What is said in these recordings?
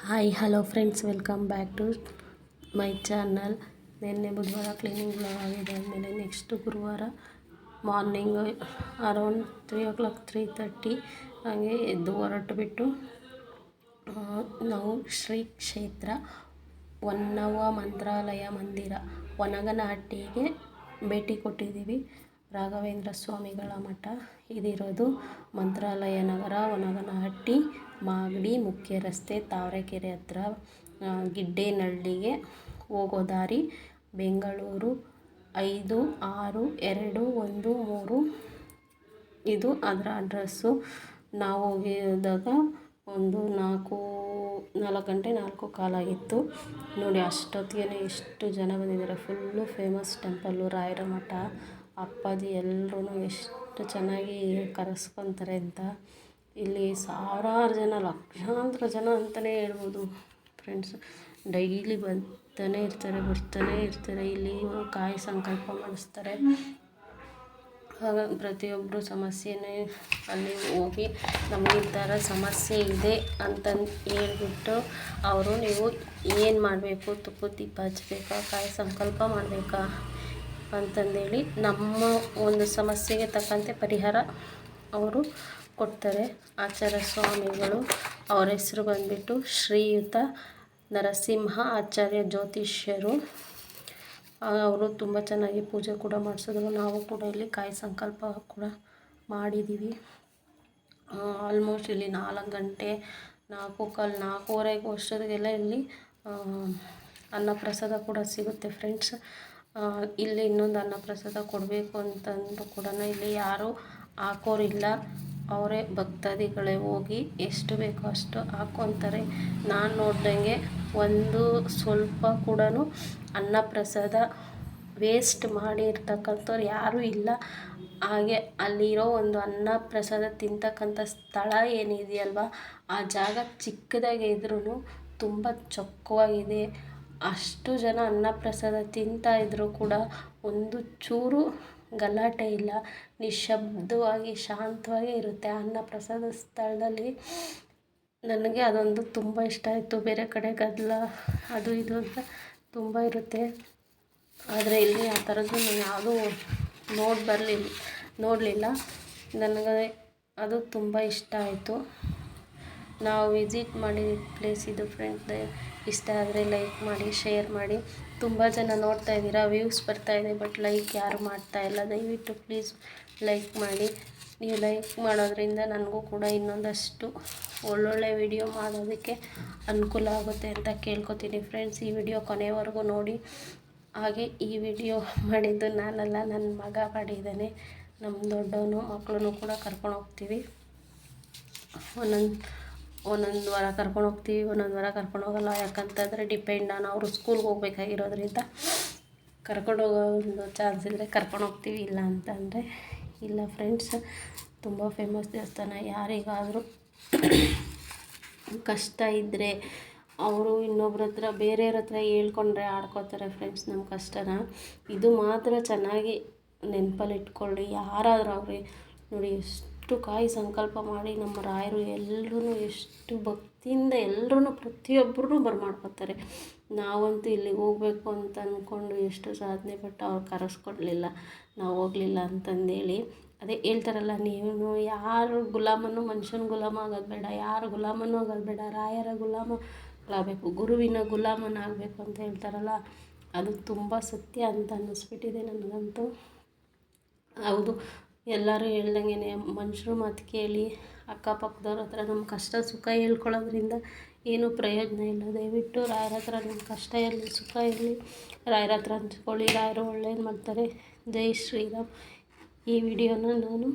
Hi hello friends, welcome back to my channel. ನಿನ್ನೆ ಬುಧವಾರ cleaning blog ಆಗಿದ್ದಾದಮೇಲೆ next ಗುರುವಾರ ಮಾರ್ನಿಂಗ್ ಅರೌಂಡ್ 3 o'clock 3:30 ಹಾಗೆ ಎದ್ದು ಹೊರಟುಬಿಟ್ಟು ನಾವು ಶ್ರೀ ಕ್ಷೇತ್ರ ಹೊನ್ನವ್ವ ಮಂತ್ರಾಲಯ ಮಂದಿರ ವನಗನಹಟ್ಟಿಗೆ ಭೇಟಿ ಕೊಟ್ಟಿದ್ದೀವಿ. ರಾಘವೇಂದ್ರ ಸ್ವಾಮಿಗಳ ಮಠ ಇದಿರೋದು ಮಂತ್ರಾಲಯ ನಗರ, ವನಗನಹಟ್ಟಿ, ಮಾಗಡಿ ಮುಖ್ಯ ರಸ್ತೆ, ತಾವರೆಕೆರೆ ಹತ್ರ, ಗಿಡ್ಡೇನಹಳ್ಳಿಗೆ ಹೋಗೋ ದಾರಿ, ಬೆಂಗಳೂರು 56-213. ಇದು ಅದರ ಅಡ್ರೆಸ್ಸು. ನಾವು ಹೋಗಿದಾಗ ಒಂದು 4:45 ಆಗಿತ್ತು ನೋಡಿ. ಅಷ್ಟೊತ್ತಿಗೆ ಎಷ್ಟು ಜನ ಬಂದಿದ್ದಾರೆ. ಫುಲ್ಲು ಫೇಮಸ್ ಟೆಂಪಲ್ಲು, ರಾಯರ ಮಠ. ಅಪ್ಪಾಜಿ ಎಲ್ಲರೂ ಎಷ್ಟು ಚೆನ್ನಾಗಿ ಕರೆಸ್ಕೊತಾರೆ ಅಂತ. ಇಲ್ಲಿ ಸಾವಿರಾರು ಜನ, ಲಕ್ಷಾಂತರ ಜನ ಅಂತಲೇ ಹೇಳ್ಬೋದು ಫ್ರೆಂಡ್ಸ್. ಡೈಲಿ ಬರ್ತಾನೆ ಇರ್ತಾರೆ. ಇಲ್ಲಿ ಕಾಯಿ ಸಂಕಲ್ಪ ಮಾಡಿಸ್ತಾರೆ. ಹಾಗಾಗಿ ಪ್ರತಿಯೊಬ್ಬರು ಸಮಸ್ಯೆನೇ ಅಲ್ಲಿ ಹೋಗಿ ನಮಗೆ ಈ ಥರ ಸಮಸ್ಯೆ ಇದೆ ಅಂತಂದು ಹೇಳ್ಬಿಟ್ಟು ಅವರು, ನೀವು ಏನು ಮಾಡಬೇಕು, ತುಪ್ಪದ ದೀಪ ಹಚ್ಬೇಕಾ, ಕಾಯಿ ಸಂಕಲ್ಪ ಮಾಡಬೇಕಾ ಅಂತಂದೇಳಿ ನಮ್ಮ ಒಂದು ಸಮಸ್ಯೆಗೆ ತಕ್ಕಂತೆ ಪರಿಹಾರ ಅವರು ಕೊಡ್ತಾರೆ. ಆಚಾರ್ಯ ಸ್ವಾಮಿಗಳು, ಅವರ ಹೆಸರು ಬಂದುಬಿಟ್ಟು ಶ್ರೀಯುತ ನರಸಿಂಹ ಆಚಾರ್ಯ ಜ್ಯೋತಿಷ್ಯರು. ಅವರು ತುಂಬ ಚೆನ್ನಾಗಿ ಪೂಜೆ ಕೂಡ ಮಾಡಿಸಿದ್ರು. ನಾವು ಕೂಡ ಇಲ್ಲಿ ಕಾಯಿ ಸಂಕಲ್ಪ ಕೂಡ ಮಾಡಿದ್ದೀವಿ. ಆಲ್ಮೋಸ್ಟ್ ಇಲ್ಲಿ 4 ಗಂಟೆ 4:15 ಅಷ್ಟೊತ್ತಿಗೆಲ್ಲ ಇಲ್ಲಿ ಅನ್ನಪ್ರಸಾದ ಕೂಡ ಸಿಗುತ್ತೆ ಫ್ರೆಂಡ್ಸ್. ಇಲ್ಲಿ ಇನ್ನೊಂದು ಅನ್ನಪ್ರಸಾದ ಕೊಡಬೇಕು ಅಂತಂದು ಕೂಡ ಇಲ್ಲಿ ಯಾರೂ ಹಾಕೋರಿಲ್ಲ. ಅವರೇ ಭಕ್ತಾದಿಗಳೇ ಹೋಗಿ ಎಷ್ಟು ಬೇಕೋ ಅಷ್ಟು ಹಾಕ್ಕೊತಾರೆ. ನಾನು ನೋಡ್ದಂಗೆ ಒಂದು ಸ್ವಲ್ಪ ಕೂಡ ಅನ್ನಪ್ರಸಾದ ವೇಸ್ಟ್ ಮಾಡಿರ್ತಕ್ಕಂಥವ್ರು ಯಾರೂ ಇಲ್ಲ. ಹಾಗೆ ಅಲ್ಲಿರೋ ಒಂದು ಅನ್ನಪ್ರಸಾದ ತಿಂತಕ್ಕಂಥ ಸ್ಥಳ ಏನಿದೆಯಲ್ವ, ಆ ಜಾಗ ಚಿಕ್ಕದಾಗೆ ಇದ್ರೂ ತುಂಬ ಚೊಕ್ಕವಾಗಿದೆ. ಅಷ್ಟು ಜನ ಅನ್ನಪ್ರಸಾದ ತಿಂತಾಯಿದ್ರು ಕೂಡ ಒಂದು ಚೂರು ಗಲಾಟೆ ಇಲ್ಲ. ನಿಶ್ಶಬ್ದವಾಗಿ ಶಾಂತವಾಗಿ ಇರುತ್ತೆ ಆ ಅನ್ನಪ್ರಸಾದ ಸ್ಥಳದಲ್ಲಿ. ನನಗೆ ಅದೊಂದು ತುಂಬ ಇಷ್ಟ ಆಯಿತು. ಬೇರೆ ಕಡೆ ಗದ್ದಲ ಅದು ಇದು ಅಂತ ತುಂಬ ಇರುತ್ತೆ, ಆದರೆ ಇಲ್ಲಿ ಆ ಥರದ್ದು ನಾನು ಯಾವುದೂ ನೋಡಲಿಲ್ಲ. ನನಗೆ ಅದು ತುಂಬ ಇಷ್ಟ ಆಯಿತು. ನಾವು ವಿಸಿಟ್ ಮಾಡಿದ ಪ್ಲೇಸ್ ಇದು ಫ್ರೆಂಡ್ಸ್. ಇಷ್ಟ ಆದರೆ ಲೈಕ್ ಮಾಡಿ, ಶೇರ್ ಮಾಡಿ. ತುಂಬ ಜನ ನೋಡ್ತಾ ಇದ್ದೀರಾ, ವ್ಯೂಸ್ ಬರ್ತಾಯಿದೆ, ಬಟ್ ಲೈಕ್ ಯಾರು ಮಾಡ್ತಾಯಿಲ್ಲ. ದಯವಿಟ್ಟು ಪ್ಲೀಸ್ ಲೈಕ್ ಮಾಡಿ. ನೀವು ಲೈಕ್ ಮಾಡೋದ್ರಿಂದ ನನಗೂ ಕೂಡ ಇನ್ನೊಂದಷ್ಟು ಒಳ್ಳೊಳ್ಳೆ ವಿಡಿಯೋ ಮಾಡೋದಕ್ಕೆ ಅನುಕೂಲ ಆಗುತ್ತೆ ಅಂತ ಕೇಳ್ಕೊತೀನಿ ಫ್ರೆಂಡ್ಸ್. ಈ ವಿಡಿಯೋ ಕೊನೆವರೆಗೂ ನೋಡಿ. ಹಾಗೆ ಈ ವಿಡಿಯೋ ಮಾಡಿದ್ದು ನಾನಲ್ಲ, ನನ್ನ ಮಗ ಮಾಡಿದ್ದಾನೆ. ನಮ್ಮ ದೊಡ್ಡವನು, ಮಕ್ಕಳನ್ನು ಕೂಡ ಕರ್ಕೊಂಡು ಹೋಗ್ತೀವಿ. ಒಂದೊಂದು ವಾರ ಕರ್ಕೊಂಡು ಹೋಗ್ತೀವಿ, ಒಂದೊಂದು ವಾರ ಕರ್ಕೊಂಡು ಹೋಗಲ್ಲ. ಯಾಕಂತಂದರೆ ಡಿಪೆಂಡ್ ಆನ್ ಅವರು ಸ್ಕೂಲ್ಗೆ ಹೋಗ್ಬೇಕಾಗಿರೋದ್ರಿಂದ ಕರ್ಕೊಂಡು ಹೋಗೋ ಒಂದು ಚಾನ್ಸ್ ಇದ್ದರೆ ಕರ್ಕೊಂಡು ಹೋಗ್ತೀವಿ, ಇಲ್ಲ ಅಂತಂದರೆ ಇಲ್ಲ ಫ್ರೆಂಡ್ಸ್. ತುಂಬ ಫೇಮಸ್ ದೇವಸ್ಥಾನ. ಯಾರಿಗಾದರೂ ಕಷ್ಟ ಇದ್ದರೆ ಅವರು ಇನ್ನೊಬ್ರ ಹತ್ರ, ಬೇರೆಯವ್ರ ಹತ್ರ ಹೇಳ್ಕೊಂಡ್ರೆ ಆಡ್ಕೋತಾರೆ ಫ್ರೆಂಡ್ಸ್ ನಮ್ಮ ಕಷ್ಟನ. ಇದು ಮಾತ್ರ ಚೆನ್ನಾಗಿ ನೆನಪಲ್ಲಿ ಇಟ್ಕೊಳ್ಳಿ. ಯಾರಾದರೂ ಅವ್ರಿ ನೋಡಿ, ಎಷ್ಟು ಕಾಯಿ ಸಂಕಲ್ಪ ಮಾಡಿ ನಮ್ಮ ರಾಯರು ಎಲ್ಲರೂ ಎಷ್ಟು ಭಕ್ತಿಯಿಂದ ಎಲ್ಲರೂ ಪ್ರತಿಯೊಬ್ಬರೂ ಮಾಡ್ಕೊತಾರೆ. ನಾವಂತೂ ಇಲ್ಲಿಗೆ ಹೋಗ್ಬೇಕು ಅಂತ ಅಂದ್ಕೊಂಡು ಎಷ್ಟು ಸಾಧನೆ ಪಟ್ಟು ಅವ್ರು ಕರೆಸ್ಕೊಡ್ಲಿಲ್ಲ, ನಾವು ಹೋಗಲಿಲ್ಲ ಅಂತಂದೇಳಿ. ಅದೇ ಹೇಳ್ತಾರಲ್ಲ, ನೀವು ಯಾರು ಗುಲಾಮನೂ, ಮನುಷ್ಯನ ಗುಲಾಮ ಆಗೋದು ಬೇಡ, ಯಾರು ಗುಲಾಮನೂ ಆಗೋದು ಬೇಡ, ರಾಯರ ಗುಲಾಮಗಳಾಗಬೇಕು, ಗುರುವಿನ ಗುಲಾಮನಾಗಬೇಕು ಅಂತ ಹೇಳ್ತಾರಲ್ಲ, ಅದು ತುಂಬ ಸತ್ಯ ಅಂತ ಅನ್ನಿಸ್ಬಿಟ್ಟಿದೆ ನನಗಂತೂ. ಹೌದು, ಎಲ್ಲರೂ ಹೇಳ್ದಂಗೆ ಮನುಷ್ಯರು ಮಾತು ಕೇಳಿ ಅಕ್ಕಪಕ್ಕದವ್ರ ಹತ್ರ ನಮ್ಮ ಕಷ್ಟ ಸುಖ ಹೇಳ್ಕೊಳ್ಳೋದ್ರಿಂದ ಏನೂ ಪ್ರಯೋಜನ ಇಲ್ಲ. ದಯವಿಟ್ಟು ರಾಯರ ಹತ್ರ ನಿಮ್ಮ ಕಷ್ಟ ಇರಲಿ, ಸುಖ ಇರಲಿ, ರಾಯರ ಹತ್ರ ಹಂಚ್ಕೊಳ್ಳಿ. ರಾಯರು ಒಳ್ಳೇದು ಮಾಡ್ತಾರೆ. ಜೈ ಶ್ರೀರಾಮ್. ಈ ವಿಡಿಯೋನ ನಾನು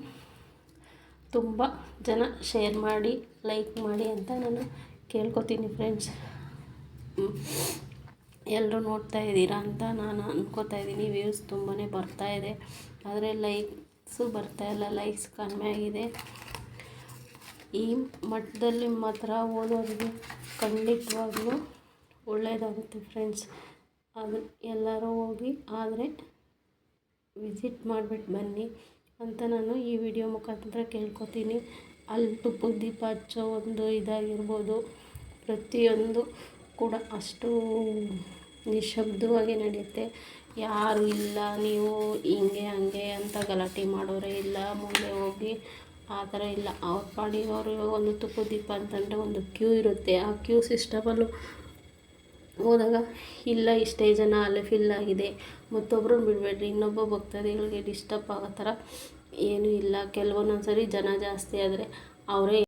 ತುಂಬ ಜನ ಶೇರ್ ಮಾಡಿ, ಲೈಕ್ ಮಾಡಿ ಅಂತ ನಾನು ಕೇಳ್ಕೊತೀನಿ ಫ್ರೆಂಡ್ಸ್. ಎಲ್ಲರೂ ನೋಡ್ತಾ ಇದ್ದೀರಾ ಅಂತ ನಾನು ಅನ್ಕೋತಾ ಇದ್ದೀನಿ. ವ್ಯೂಸ್ ತುಂಬಾ ಬರ್ತಾಯಿದೆ, ಆದರೆ ಲೈಕ್ಸು ಬರ್ತಾಯಿಲ್ಲ, ಲೈಕ್ಸ್ ಕಡಿಮೆ ಆಗಿದೆ. ಈ ಮಠದಲ್ಲಿ ಮಾತ್ರ ಓದೋರಿಗೆ ಖಂಡಿತವಾಗ್ಲೂ ಒಳ್ಳೆಯದಾಗುತ್ತೆ ಫ್ರೆಂಡ್ಸ್. ಅದು ಎಲ್ಲರೂ ಹೋಗಿ ಆದರೆ ವಿಸಿಟ್ ಮಾಡಿಬಿಟ್ಟು ಬನ್ನಿ ಅಂತ ನಾನು ಈ ವಿಡಿಯೋ ಮುಖಾಂತರ ಕೇಳ್ಕೊತೀನಿ. ಅಲ್ಲಿ ತುಪ್ಪದ ದೀಪ ಹಚ್ಚೋ ಒಂದು ಇದಾಗಿರ್ಬೋದು, ಪ್ರತಿಯೊಂದು ಕೂಡ ಅಷ್ಟು ನಿಶಬ್ದವಾಗಿ ನಡೆಯುತ್ತೆ. ಯಾರು ಇಲ್ಲ, ನೀವು ಹಿಂಗೆ ಹಂಗೆ ಅಂತ ಗಲಾಟೆ ಮಾಡೋರೇ ಇಲ್ಲ, ಮುಂದೆ ಹೋಗಿ ಆ ಥರ ಇಲ್ಲ. ಅವ್ರ ಪಾಡಿಗೆ ಅವರು ಒಂದು ತುಪ್ಪದ ದೀಪ ಅಂತಂದರೆ ಒಂದು ಕ್ಯೂ ಇರುತ್ತೆ. ಆ ಕ್ಯೂ ಸಿಸ್ಟಮಲ್ಲೂ ಹೋದಾಗ ಇಲ್ಲ ಇಷ್ಟೇ ಜನ ಅಲ್ಲೇ ಫಿಲ್ ಆಗಿದೆ, ಮತ್ತೊಬ್ಬರನ್ನ ಬಿಡಬೇಡ್ರಿ, ಇನ್ನೊಬ್ಬ ಭಕ್ತಾದಿಗಳಿಗೆ ಡಿಸ್ಟರ್ಬ್ ಆಗೋ ಥರ ಏನೂ ಇಲ್ಲ. ಕೆಲವೊಂದೊಂದು ಸರಿ ಜನ ಜಾಸ್ತಿ ಆದರೆ ಅವರೇ